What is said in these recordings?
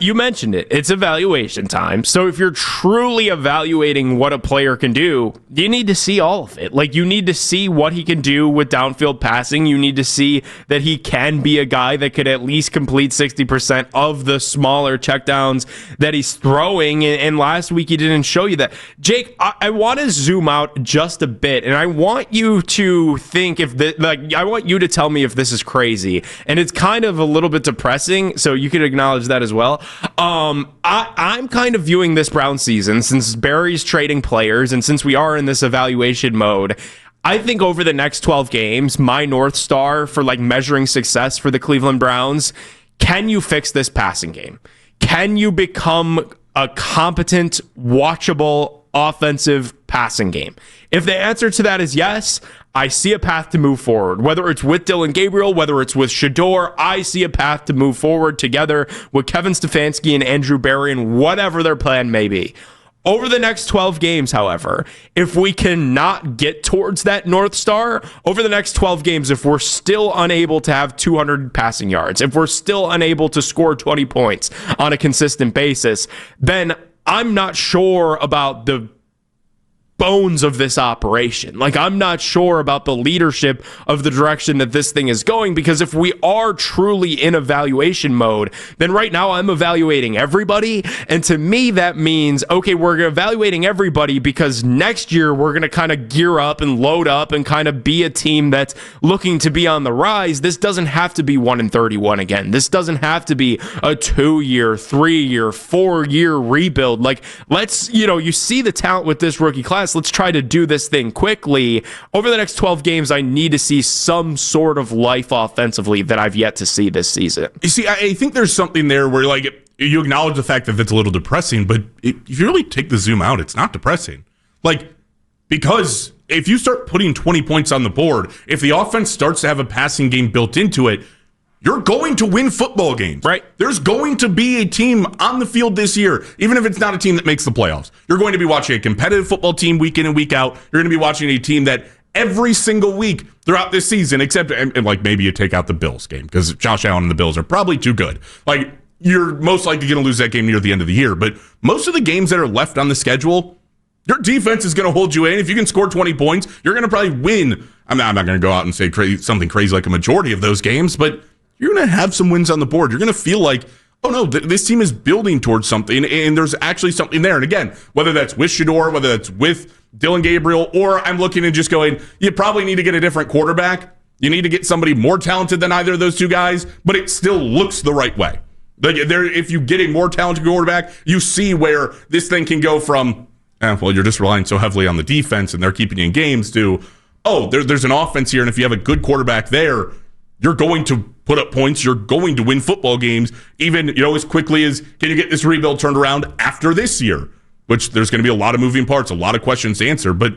You mentioned it. It's evaluation time. So if you're truly evaluating what a player can do, you need to see all of it. Like, you need to see what he can do with downfield passing. You need to see that he can be a guy that could at least complete 60% of the smaller checkdowns that he's throwing. And last week he didn't show you that. Jake, I want to zoom out just a bit, and I want you to think I want you to tell me if this is crazy. And it's kind of a little bit depressing, so you can acknowledge that as well. I'm kind of viewing this Brown season, since Barry's trading players and since we are in this evaluation mode, I think over the next 12 games, my North Star for like measuring success for the Cleveland Browns, can you fix this passing game? Can you become a competent, watchable, offensive passing game? If the answer to that is yes, I see a path to move forward. Whether it's with Dillon Gabriel, whether it's with Shedeur, I see a path to move forward together with Kevin Stefanski and Andrew Berry and whatever their plan may be. Over the next 12 games, however, if we cannot get towards that North Star, over the next 12 games, if we're still unable to have 200 passing yards, if we're still unable to score 20 points on a consistent basis, then I'm not sure about the bones of this operation. Like, I'm not sure about the leadership of the direction that this thing is going, because if we are truly in evaluation mode, then right now I'm evaluating everybody. And to me, that means, okay, we're evaluating everybody because next year we're going to kind of gear up and load up and kind of be a team that's looking to be on the rise. This doesn't have to be 1-31 again. This doesn't have to be a 2-year, 3-year, 4-year rebuild. Like, let's, you see the talent with this rookie class. Let's try to do this thing quickly. Over the next 12 games, I need to see some sort of life offensively that I've yet to see this season. You see, I think there's something there where, like, you acknowledge the fact that it's a little depressing, but if you really take the zoom out, it's not depressing. Like, because if you start putting 20 points on the board, if the offense starts to have a passing game built into it, you're going to win football games. Right. There's going to be a team on the field this year, even if it's not a team that makes the playoffs. You're going to be watching a competitive football team week in and week out. You're going to be watching a team that every single week throughout this season, except, and like, maybe you take out the Bills game, because Josh Allen and the Bills are probably too good. Like, you're most likely going to lose that game near the end of the year. But most of the games that are left on the schedule, your defense is going to hold you in. If you can score 20 points, you're going to probably win. I'm not going to go out and say something crazy like a majority of those games, but you're going to have some wins on the board. You're going to feel like, oh no, this team is building towards something, and there's actually something there. And again, whether that's with Shedeur, whether that's with Dillon Gabriel, or I'm looking and just going, you probably need to get a different quarterback. You need to get somebody more talented than either of those two guys, but it still looks the right way. Like, if you get a more talented quarterback, you see where this thing can go from, well, you're just relying so heavily on the defense and they're keeping you in games, to, oh, there's an offense here, and if you have a good quarterback there, you're going to put up points. You're going to win football games, even, as quickly as, can you get this rebuild turned around after this year? Which there's going to be a lot of moving parts, a lot of questions to answer, but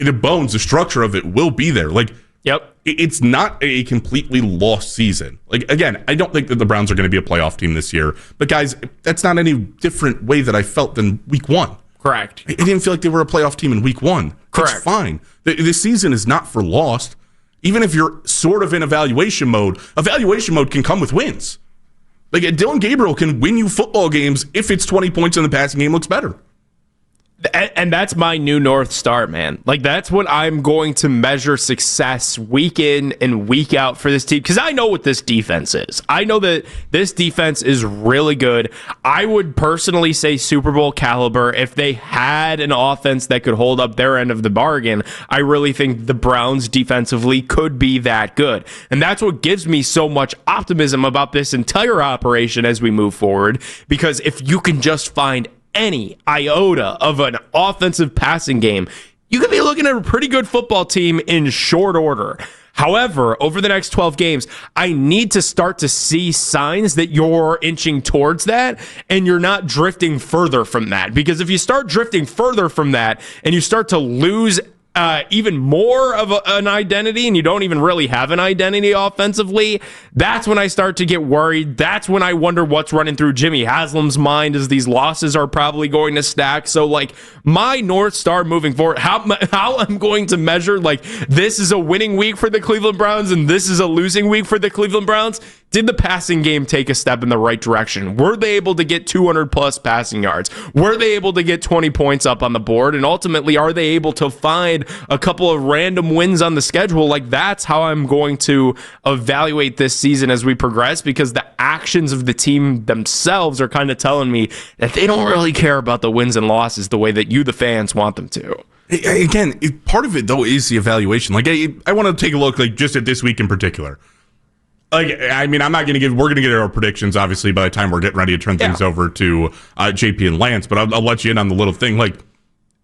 the bones, the structure of it will be there. Like, yep, it's not a completely lost season. Like, again, I don't think that the Browns are going to be a playoff team this year, but guys, that's not any different way that I felt than week one. Correct. I didn't feel like they were a playoff team in week one. Correct. It's fine. This season is not for lost. Even if you're sort of in evaluation mode can come with wins. Like, Dillon Gabriel can win you football games if it's 20 points and the passing game looks better. And that's my new North Star, man. Like, that's what I'm going to measure success week in and week out for this team, because I know what this defense is. I know that this defense is really good. I would personally say Super Bowl caliber. If they had an offense that could hold up their end of the bargain, I really think the Browns defensively could be that good. And that's what gives me so much optimism about this entire operation as we move forward, because if you can just find any iota of an offensive passing game, you could be looking at a pretty good football team in short order. However, over the next 12 games, I need to start to see signs that you're inching towards that and you're not drifting further from that. Because if you start drifting further from that and you start to lose even more of an identity, and you don't even really have an identity offensively, that's when I start to get worried. That's when I wonder what's running through Jimmy Haslam's mind, as these losses are probably going to stack. So, like, my North Star moving forward, how I'm going to measure, like, this is a winning week for the Cleveland Browns and this is a losing week for the Cleveland Browns, Did the passing game take a step in the right direction? Were they able to get 200 plus passing yards? Were they able to get 20 points up on the board? And ultimately, are they able to find a couple of random wins on the schedule? Like, that's how I'm going to evaluate this season as we progress, because the actions of the team themselves are kind of telling me that they don't really care about the wins and losses the way that you, the fans, want them to. Again, part of it, though, is the evaluation. Like, I want to take a look, like, just at this week in particular. Like, I mean, we're going to get our predictions, obviously, by the time we're getting ready to turn things over to JP and Lance, but I'll let you in on the little thing. Like,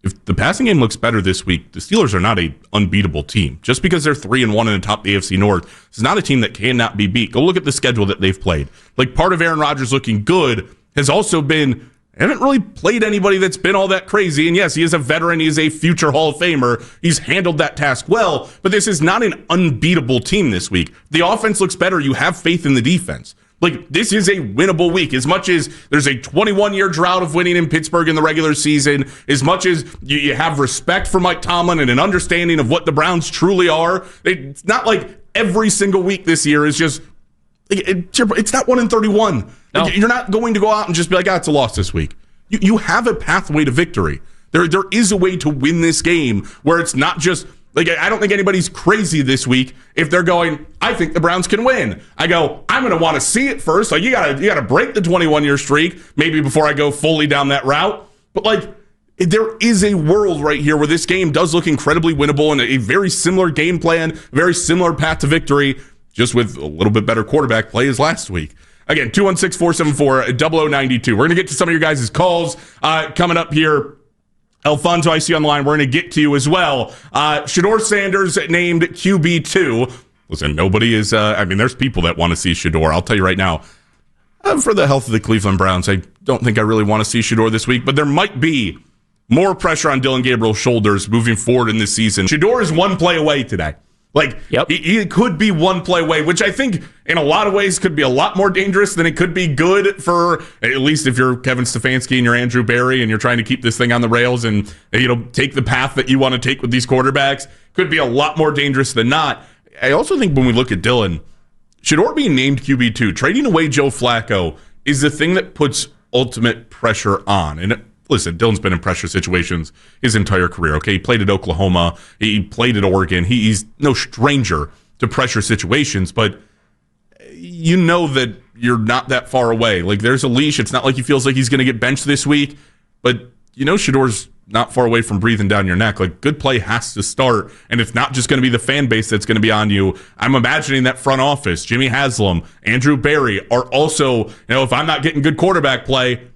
if the passing game looks better this week, the Steelers are not an unbeatable team. Just because they're 3-1 in the top of the AFC North, it's not a team that cannot be beat. Go look at the schedule that they've played. Like, part of Aaron Rodgers looking good has also been, haven't really played anybody that's been all that crazy. And yes, he is a veteran. He is a future Hall of Famer. He's handled that task well, but this is not an unbeatable team this week. The offense looks better. You have faith in the defense. Like, this is a winnable week. As much as there's a 21-year drought of winning in Pittsburgh in the regular season, as much as you have respect for Mike Tomlin and an understanding of what the Browns truly are, it's not like every single week this year is just, it's not 1-31. No. You're not going to go out and just be like, it's a loss this week. You have a pathway to victory. There is a way to win this game where it's not just, like, I don't think anybody's crazy this week if they're going, I think the Browns can win. I go, I'm going to want to see it first. Like, you gotta break the 21-year streak maybe before I go fully down that route. But, like, there is a world right here where this game does look incredibly winnable and a very similar game plan, very similar path to victory, just with a little bit better quarterback play as last week. Again, 216-474-0092. We're going to get to some of your guys' calls coming up here. Alfonso, I see on the line. We're going to get to you as well. Shedeur Sanders named QB2. Listen, nobody is, there's people that want to see Shedeur. I'll tell you right now, for the health of the Cleveland Browns, I don't think I really want to see Shedeur this week, but there might be more pressure on Dillon Gabriel's shoulders moving forward in this season. Shedeur is one play away today. Like, yep. He could be one play away, which I think in a lot of ways could be a lot more dangerous than it could be good for, at least if you're Kevin Stefanski and you're Andrew Berry and you're trying to keep this thing on the rails and, take the path that you want to take with these quarterbacks. Could be a lot more dangerous than not. I also think when we look at Dillon, Shedeur being named QB2, trading away Joe Flacco is the thing that puts ultimate pressure on. And listen, Dillon's been in pressure situations his entire career, okay? He played at Oklahoma. He played at Oregon. He's no stranger to pressure situations, but you know that you're not that far away. Like, there's a leash. It's not like he feels like he's going to get benched this week, but Shedeur's not far away from breathing down your neck. Like, good play has to start, and it's not just going to be the fan base that's going to be on you. I'm imagining that front office, Jimmy Haslam, Andrew Berry, are also, if I'm not getting good quarterback play,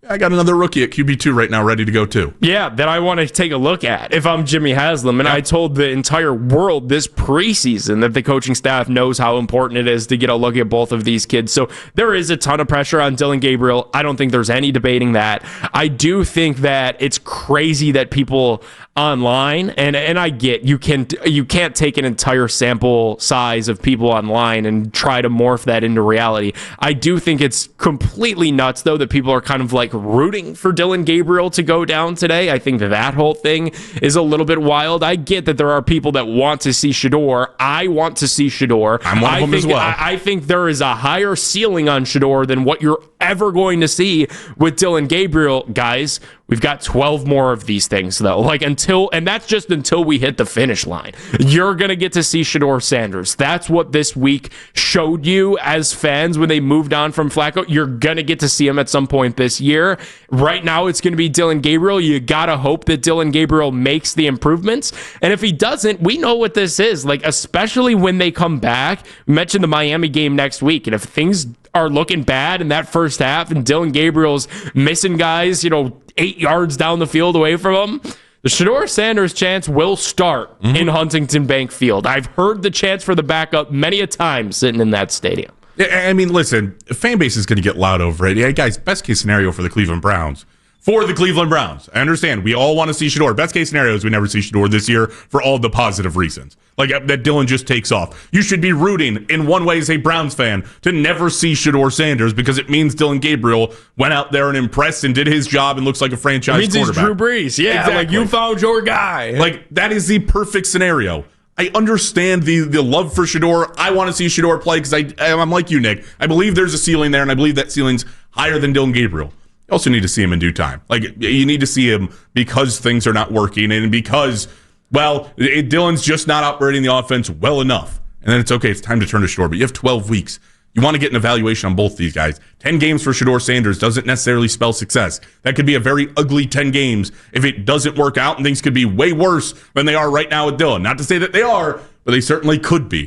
I got another rookie at QB2 right now ready to go too. Yeah, that I want to take a look at if I'm Jimmy Haslam. And I told the entire world this preseason that the coaching staff knows how important it is to get a look at both of these kids. So there is a ton of pressure on Dillon Gabriel. I don't think there's any debating that. I do think that it's crazy that people online, and I get you can't take an entire sample size of people online and try to morph that into reality. I do think it's completely nuts, though, that people are kind of like rooting for Dillon Gabriel to go down today. I think that whole thing is a little bit wild. I get that there are people that want to see Shedeur. I want to see Shedeur. I'm one of them as well. I think there is a higher ceiling on Shedeur than what you're ever going to see with Dillon Gabriel. Guys, we've got 12 more of these things, though. And that's just until we hit the finish line. You're going to get to see Shedeur Sanders. That's what this week showed you as fans when they moved on from Flacco. You're going to get to see him at some point this year. Right now, it's going to be Dillon Gabriel. You got to hope that Dillon Gabriel makes the improvements. And if he doesn't, we know what this is. Like, especially when they come back. We mentioned the Miami game next week. And if things are looking bad in that first half and Dillon Gabriel's missing guys, 8 yards down the field away from him, the Shedeur Sanders chance will start in Huntington Bank Field. I've heard the chance for the backup many a time sitting in that stadium. I mean, listen, fan base is going to get loud over it. Yeah, guys, best case scenario for the Cleveland Browns. For the Cleveland Browns. I understand. We all want to see Shedeur. Best case scenario is we never see Shedeur this year for all the positive reasons. Like, that Dillon just takes off. You should be rooting, in one way as a Browns fan, to never see Shedeur Sanders because it means Dillon Gabriel went out there and impressed and did his job and looks like a franchise quarterback. It means he's Drew Brees. Yeah, exactly. Like, you found your guy. Like, that is the perfect scenario. I understand the love for Shedeur. I want to see Shedeur play because I'm like you, Nick. I believe there's a ceiling there, and I believe that ceiling's higher than Dillon Gabriel. You also need to see him in due time. Like, you need to see him because things are not working and because, well, Dillon's just not operating the offense well enough. And then it's okay, it's time to turn to Shedeur. But you have 12 weeks. You want to get an evaluation on both these guys. 10 games for Shedeur Sanders doesn't necessarily spell success. That could be a very ugly 10 games if it doesn't work out, and things could be way worse than they are right now with Dillon. Not to say that they are, but they certainly could be.